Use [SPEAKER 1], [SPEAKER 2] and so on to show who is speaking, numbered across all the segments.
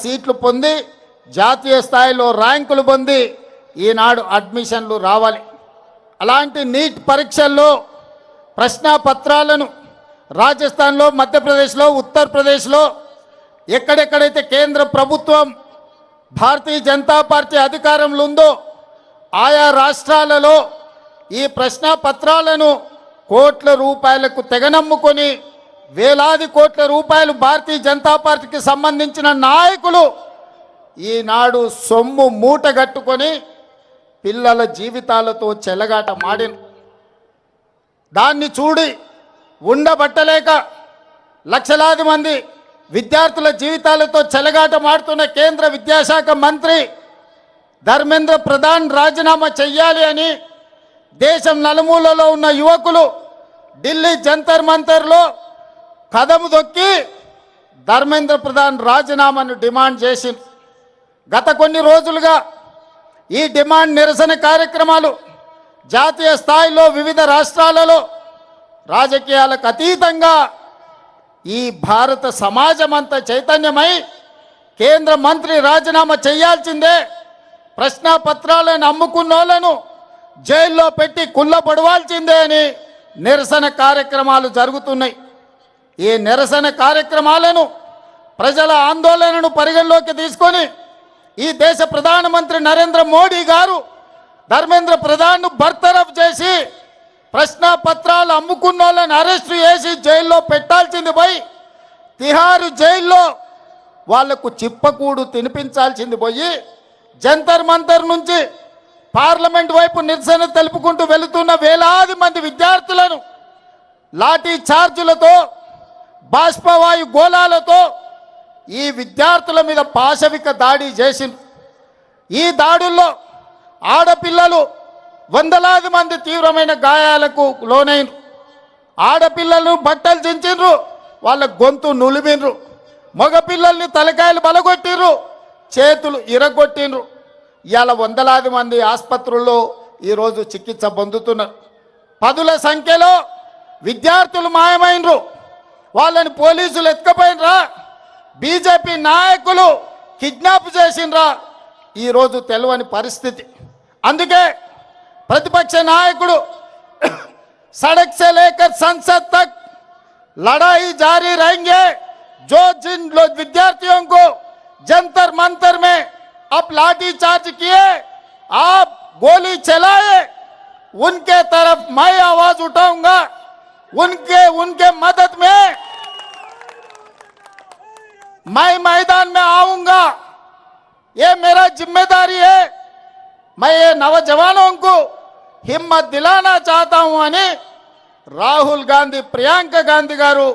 [SPEAKER 1] సీట్లు పొంది జాతీయ స్థాయిలో ర్యాంకులు పొంది ఈనాడు అడ్మిషన్లు రావాలి. అలాంటి నీట్ పరీక్షల్లో ప్రశ్నాపత్రాలను రాజస్థాన్లో, మధ్యప్రదేశ్లో, ఉత్తరప్రదేశ్లో ఎక్కడెక్కడైతే కేంద్ర ప్రభుత్వం భారతీయ జనతా పార్టీ అధికారంలో ఉందో ఆయా రాష్ట్రాలలో ఈ ప్రశ్నాపత్రాలను కోట్ల రూపాయలకు తెగనమ్ముకొని వేలాది కోట్ల రూపాయలు భారతీయ జనతా పార్టీకి సంబంధించిన నాయకులు ఈనాడు సొమ్ము మూటగట్టుకొని పిల్లల జీవితాలతో చెలగాట మాడిన దాన్ని చూడి ఉండబట్టలేక లక్షలాది మంది విద్యార్థుల జీవితాలతో చెలగాట మాడుతున్న కేంద్ర విద్యాశాఖ మంత్రి ధర్మేంద్ర ప్రధాన్ రాజీనామా చెయ్యాలి అని దేశం నలుమూలలో ఉన్న యువకులు ఢిల్లీ జంతర్ మంతర్లో కదము దొక్కి ధర్మేంద్ర ప్రధాన్ రాజీనామాను డిమాండ్ చేసింది. గత కొన్ని రోజులుగా ఈ డిమాండ్ నిరసన కార్యక్రమాలు జాతీయ స్థాయిలో వివిధ రాష్ట్రాలలో రాజకీయాలకు అతీతంగా ఈ భారత సమాజం అంతా చైతన్యమై కేంద్ర మంత్రి రాజీనామా చేయాల్సిందే, ప్రశ్నాపత్రాలను అమ్ముకున్నోళ్లను జైల్లో పెట్టి కుళ్ళబడవాల్సిందే అని నిరసన కార్యక్రమాలు జరుగుతున్నాయి. ఈ నిరసన కార్యక్రమాలను ప్రజల ఆందోళనను పరిగణలోకి తీసుకొని ఈ దేశ ప్రధానమంత్రి నరేంద్ర మోడీ గారు ధర్మేంద్ర ప్రధాన్ను బర్తరఫ్ చేసి ప్రశ్నాపత్రాలు అమ్ముకున్న వాళ్ళని అరెస్టు చేసి జైల్లో పెట్టాల్సింది పోయి తిహారు జైల్లో వాళ్లకు చిప్పకూడు తినిపించాల్సింది పోయి జంతర్ మంతర్ నుంచి పార్లమెంట్ వైపు నిరసన తెలుపుకుంటూ వెళుతున్న వేలాది మంది విద్యార్థులను లాఠీ చార్జులతో బాష్పవాయు గోళాలతో ఈ విద్యార్థుల మీద పాశవిక దాడి చేసింది. ఈ దాడుల్లో ఆడపిల్లలు వందలాది మంది తీవ్రమైన గాయాలకు లోనైనరు. ఆడపిల్లలను బట్టలు చించిండ్రు, వాళ్ళ గొంతు నులిమిండ్రు. మగపిల్లల్ని తలకాయలు బలగొట్టిండ్రు, చేతులు ఇరగొట్టిండ్రు. ఇవాళ వందలాది మంది ఆసుపత్రుల్లో ఈరోజు చికిత్స పొందుతున్నారు. పదుల సంఖ్యలో విద్యార్థులు మాయమైనరు, వాళ్ళని పోలీసులు ఎత్తుకపోయినరా, బీజేపీ నాయకులు కిడ్నాప్ చేసినరా, ఈరోజు తెలియని పరిస్థితి. అందుకే ప్రతిపక్ష నాయకుడు సड़क से लेकर संसद तक लड़ाई जारी रहेंगे. जो जिन लोग विद्यार्थियों को जंतर मंतर में आप लाठी चार्ज किए, आप गोली चलाए, उनके तरफ मैं आवाज उठाऊंगा. उनके मदद में मैं मैदान में आऊंगा. ये मेरा जिम्मेदारी है. मैं ये नौजवानों को हिम्मत दिलाना चाहता हूं అని రాహుల్ గాంధీ, ప్రియాంక గాంధీ గారు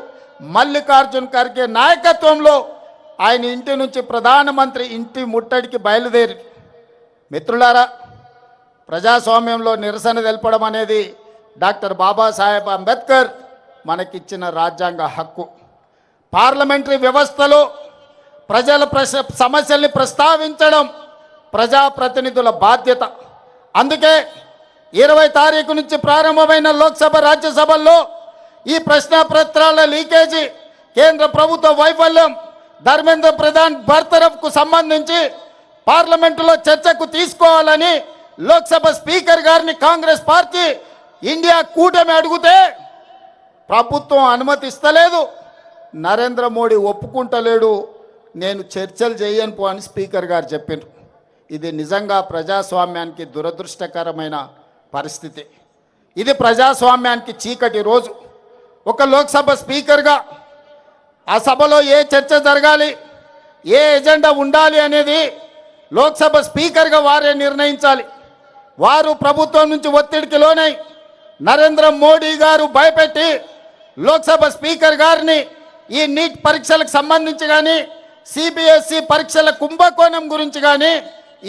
[SPEAKER 1] మల్లికార్జున్ ఖర్గే నాయకత్వంలో ఆయన ఇంటి నుంచి ప్రధానమంత్రి ఇంటి ముట్టడికి బయలుదేరి. మిత్రులారా, ప్రజాస్వామ్యంలో నిరసన తెలపడం అనేది డాక్టర్ బాబాసాహెబ్ అంబేద్కర్ మనకిచ్చిన రాజ్యాంగ హక్కు. పార్లమెంటరీ వ్యవస్థలో ప్రజల సమస్యల్ని ప్రస్తావించడం ప్రజాప్రతినిధుల బాధ్యత. అందుకే 20 తారీఖు నుంచి ప్రారంభమైన లోక్సభ, రాజ్యసభల్లో ఈ ప్రశ్నాపత్రాల లీకేజీ, కేంద్ర ప్రభుత్వ వైఫల్యం, ధర్మేంద్ర ప్రధాన్ బర్తరఫ్కు సంబంధించి పార్లమెంటులో చర్చకు తీసుకోవాలని లోక్సభ స్పీకర్ గారిని కాంగ్రెస్ పార్టీ, ఇండియా కూటమి అడిగితే ప్రభుత్వం అనుమతిస్తలేదు. నరేంద్ర మోడీ ఒప్పుకుంటలేడు. నేను చర్చలు చేయను అని స్పీకర్ గారు చెప్పారు. ఇది నిజంగా ప్రజాస్వామ్యానికి దురదృష్టకరమైన పరిస్థితి. ఇది ప్రజాస్వామ్యానికి చీకటి రోజు. ఒక లోక్సభ స్పీకర్గా ఆ సభలో ఏ చర్చ జరగాలి, ఏ ఎజెండా ఉండాలి అనేది లోక్సభ స్పీకర్గా వారే నిర్ణయించాలి. వారు ప్రభుత్వం నుంచి ఒత్తిడికి లోనై నరేంద్ర మోడీ గారు భయపెట్టి లోక్సభ స్పీకర్ గారిని ఈ నీట్ పరీక్షలకు సంబంధించి కానీ, సిబిఎస్ఈ పరీక్షల కుంభకోణం గురించి కానీ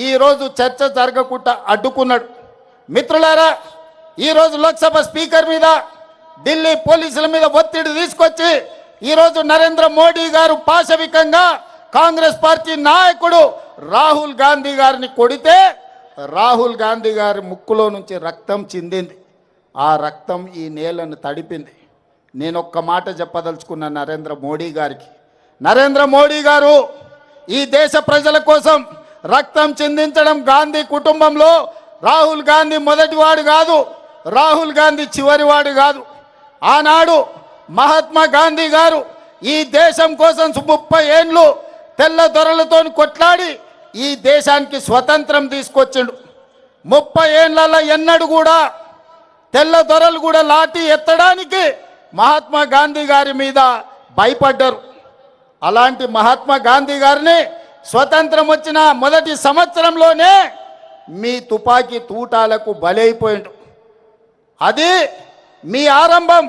[SPEAKER 1] ఈరోజు చర్చ జరగకుండా అడ్డుకున్నాడు. మిత్రులారా, ఈరోజు లోక్సభ స్పీకర్ మీద, ఢిల్లీ పోలీసుల మీద ఒత్తిడి తీసుకొచ్చి ఈరోజు నరేంద్ర మోడీ గారు పాశవికంగా కాంగ్రెస్ పార్టీ నాయకుడు రాహుల్ గాంధీ గారిని కొడితే రాహుల్ గాంధీ గారి ముక్కులో నుంచి రక్తం చిందింది. ఆ రక్తం ఈ నేలను తడిపింది. నేను ఒక్క మాట చెప్పదలుచుకున్న నరేంద్ర మోడీ గారికి, నరేంద్ర మోడీ గారు ఈ దేశ ప్రజల కోసం రక్తం చిందించడం గాంధీ కుటుంబంలో రాహుల్ గాంధీ మొదటివాడు కాదు, రాహుల్ గాంధీ చివరివాడు కాదు. ఆనాడు మహాత్మా గాంధీ గారు ఈ దేశం కోసం 30 ఏండ్లు తెల్ల దొరలతో కొట్లాడి ఈ దేశానికి స్వతంత్రం తీసుకొచ్చిండు. 30 ఏండ్లలో ఎన్నడూ కూడా తెల్ల దొరలు కూడా లాఠీ ఎత్తడానికి మహాత్మా గాంధీ గారి మీద భయపడ్డారు. అలాంటి మహాత్మా గాంధీ గారిని స్వతంత్రం వచ్చిన మొదటి సంవత్సరంలోనే మీ తుపాకీ తూటాలకు బలైపోయిండు. అది మీ ఆరంభం.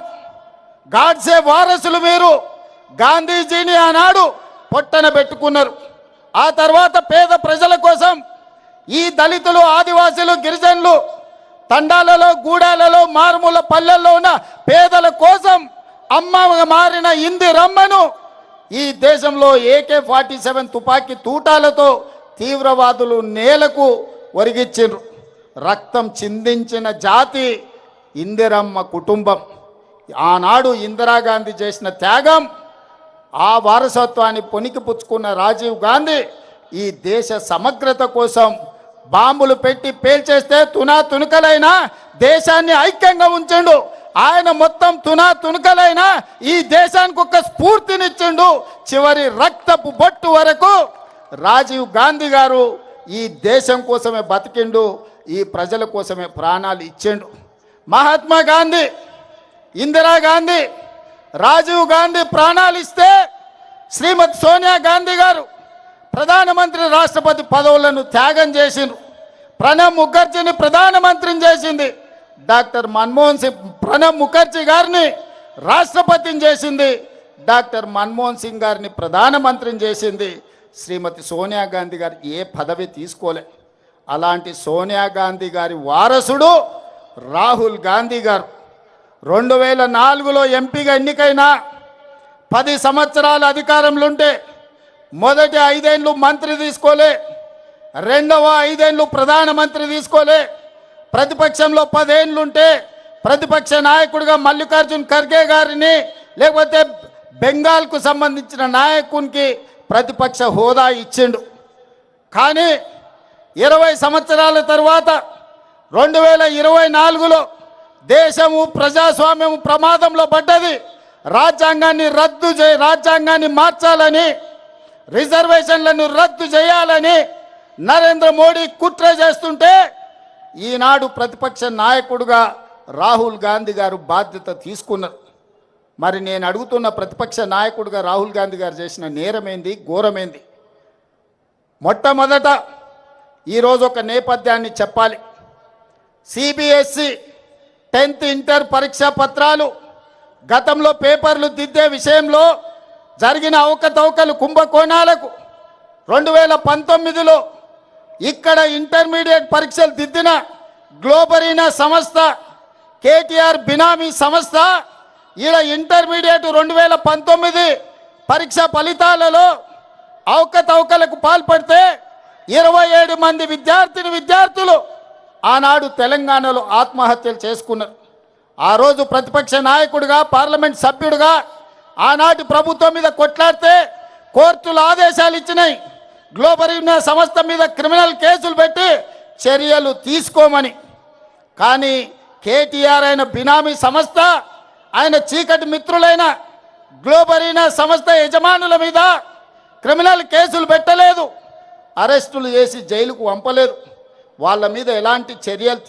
[SPEAKER 1] గాడ్సే వారసులు మీరు. గాంధీజీని ఆనాడు పొట్టన పెట్టుకున్నారు. ఆ తర్వాత పేద ప్రజల కోసం ఈ దళితులు, ఆదివాసులు, గిరిజనులు తండాలలో, గూడాలలో, మారుమూల పల్లెల్లో ఉన్న పేదల కోసం అమ్మ మారిన ఇందిరమ్మను ఈ దేశంలో AK-47 తుపాకీ తూటాలతో తీవ్రవాదులు నేలకు ఒరిగిచ్చిండ్రు. రక్తం చిందించిన జాతి ఇందిరమ్మ కుటుంబం. ఆనాడు ఇందిరాగాంధీ చేసిన త్యాగం, ఆ వారసత్వాన్ని పొనికి పుచ్చుకున్న రాజీవ్ గాంధీ ఈ దేశ సమగ్రత కోసం బాంబులు పెట్టి పేల్చేస్తే తునకలైనా దేశాన్ని ఐక్యంగా ఉంచండు. ఆయన మొత్తం తునకలైనా ఈ దేశానికి ఒక స్ఫూర్తినిచ్చిండు. చివరి రక్తపు బొట్టు వరకు రాజీవ్ గాంధీ గారు ఈ దేశం కోసమే బతికిండు, ఈ ప్రజల కోసమే ప్రాణాలు ఇచ్చిండు. మహాత్మా గాంధీ, ఇందిరాగాంధీ, రాజీవ్ గాంధీ ప్రాణాలు ఇస్తే శ్రీమతి సోనియా గాంధీ గారు ప్రధానమంత్రి, రాష్ట్రపతి పదవులను త్యాగం చేసిండ్రు. ప్రణబ్ ముఖర్జీని ప్రధానమంత్రిని చేసింది. డాక్టర్ మన్మోహన్ సింగ్ ప్రణబ్ ముఖర్జీ గారిని రాష్ట్రపతిని చేసింది. డాక్టర్ మన్మోహన్ సింగ్ గారిని ప్రధానమంత్రిని చేసింది. శ్రీమతి సోనియా గాంధీ గారు ఏ పదవి తీసుకోలే. అలాంటి సోనియా గాంధీ గారి వారసుడు రాహుల్ గాంధీ గారు 2004లో ఎంపీగా ఎన్నికైనా 10 సంవత్సరాల అధికారంలో ఉంటే మొదటి 5 ఏళ్ళు మంత్రి తీసుకోలే, రెండవ 5 ఏళ్ళు ప్రధానమంత్రి తీసుకోలే. ప్రతిపక్షంలో 10 ఏళ్ళు ఉంటే ప్రతిపక్ష నాయకుడిగా మల్లికార్జున్ ఖర్గే గారిని, లేకపోతే బెంగాల్కు సంబంధించిన నాయకునికి ప్రతిపక్ష హోదా ఇచ్చిండు. కానీ 20 సంవత్సరాల తర్వాత 2024లో దేశము, ప్రజాస్వామ్యము ప్రమాదంలో పడ్డది. రాజ్యాంగాన్ని మార్చాలని, రిజర్వేషన్లను రద్దు చేయాలని నరేంద్ర మోడీ కుట్ర చేస్తుంటే ఈనాడు ప్రతిపక్ష నాయకుడుగా రాహుల్ గాంధీ గారు బాధ్యత తీసుకున్నారు. మరి నేను అడుగుతున్న ప్రతిపక్ష నాయకుడిగా రాహుల్ గాంధీ గారు చేసిన నేరమేంది, ఘోరమేంది? మొట్టమొదట ఈరోజు ఒక నేపథ్యాన్ని చెప్పాలి. CBSE 10th ఇంటర్ పరీక్షా పత్రాలు గతంలో పేపర్లు దిద్దే విషయంలో జరిగిన అవకతవకలు, కుంభకోణాలకు 2019లో ఇక్కడ ఇంటర్మీడియట్ పరీక్షలు దిద్దిన గ్లోబరీనా సంస్థ, KTR బినామీ సంస్థ ఈడ ఇంటర్మీడియట్ 2019 పరీక్ష ఫలితాలలో అవకతవకలకు పాల్పడితే 27 మంది విద్యార్థులు ఆనాడు తెలంగాణలో ఆత్మహత్యలు చేసుకున్నారు. ఆ రోజు ప్రతిపక్ష నాయకుడిగా, పార్లమెంట్ సభ్యుడిగా ఆనాటి ప్రభుత్వం మీద కొట్లాడితే కోర్టులు ఆదేశాలు ఇచ్చినాయి గ్లోబరీనా సంస్థ మీద క్రిమినల్ కేసులు పెట్టి చర్యలు తీసుకోమని. కానీ KTR అయిన బినామీ సంస్థ, ఆయన చీకటి మిత్రులైన గ్లోబరీనా సంస్థ యజమానుల మీద క్రిమినల్ కేసులు పెట్టలేదు, అరెస్టులు చేసి జైలుకు పంపలేదు. వాళ్ళ మీద ఎలాంటి చర్యలు